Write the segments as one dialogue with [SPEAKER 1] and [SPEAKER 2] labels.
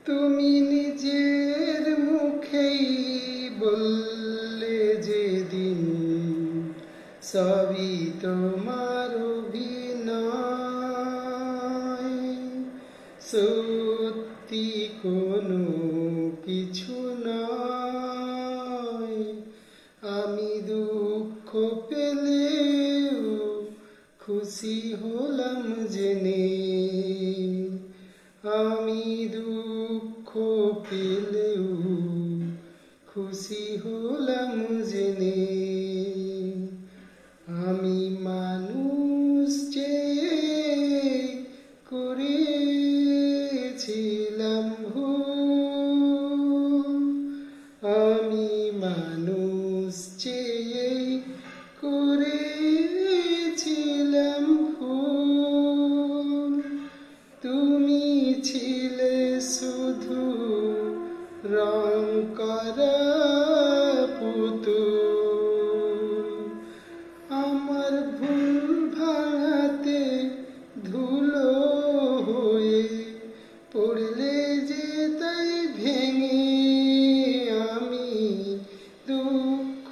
[SPEAKER 1] তুমি নিজের মুখেই বললে যেদিন সবই তোমার অভিনয়, সত্যি কোনো কিছু নয়। আমি দুঃখ পেলেও খুশি হলাম জেনে, আমি দুঃখ পেলেও খুশি হলাম জেনে। আমি মানুষ চেয়ে করেছিলাম ভুল, আমি মানুষ চেয়ে করেছিলাম ভুল। তুমি ছিলে শুধু রং করা পুতুল, আমার ভুল ভাঙাতে ধুলো হয়ে পড়লে যে তাই ভেঙে। আমি দুঃখ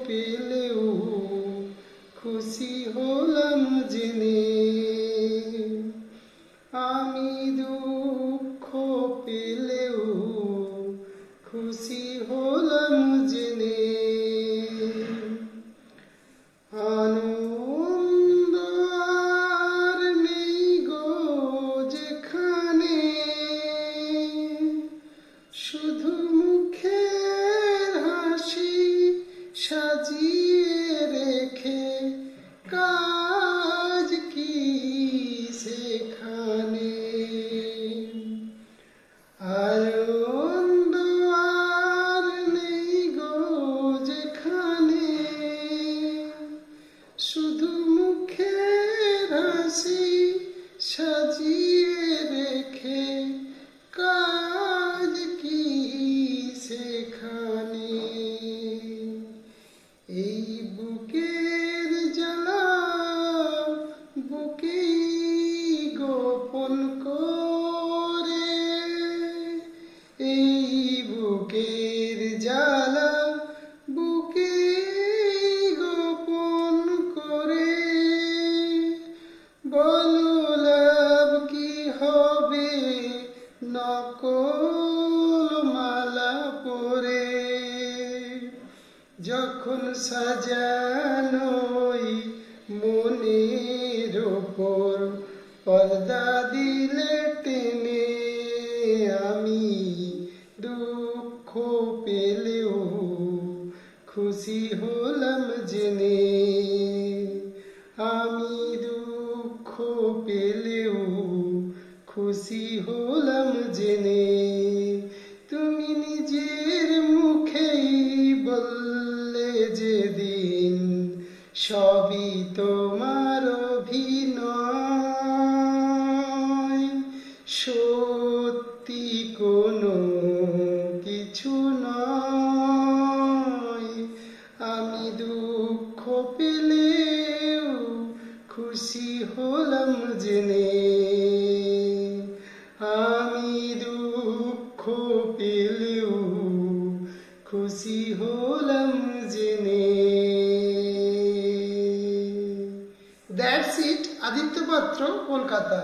[SPEAKER 1] পেলেও খুশি হলাম জেনে, আমি দুঃখ পেলেও খুশি হলাম জেনে। আনন্দ আর নেই গো যেখানে, শুধু মুখের হাসি সাজিয়ে রেখে কাজ কি সেখানে। আনন্দ আর নেই গো যেখানে, শুধু মুখের হাসি সাজিয়ে রেখে কাজ কি সেখানে। এই বুকের জ্বালা বুকেই গোপন করে, এই বুকের জ্বালা বুকেই গোপন করে। বলো লাভ কি হবে নকল মালা পরে, যখন সাজানোই মনের ওপর পর্দা দিলে টেনে। আমি দুঃখ পেলেও খুশি হলাম জেনে, আমি দুঃখ পেলেও খুশি হলাম জেনে। তুমি নিজের মুখেই বললে যেদিন সবই তোমার অভিনয়, সত্যি কোনো কিছু নয়। আমি দুঃখ পেলেও খুশি হলাম জেনে, আমি দুঃখ পেলেও খুশি হলাম জেনে। দ্যাটস ইট, আদিত্য পাত্র, কলকাতা।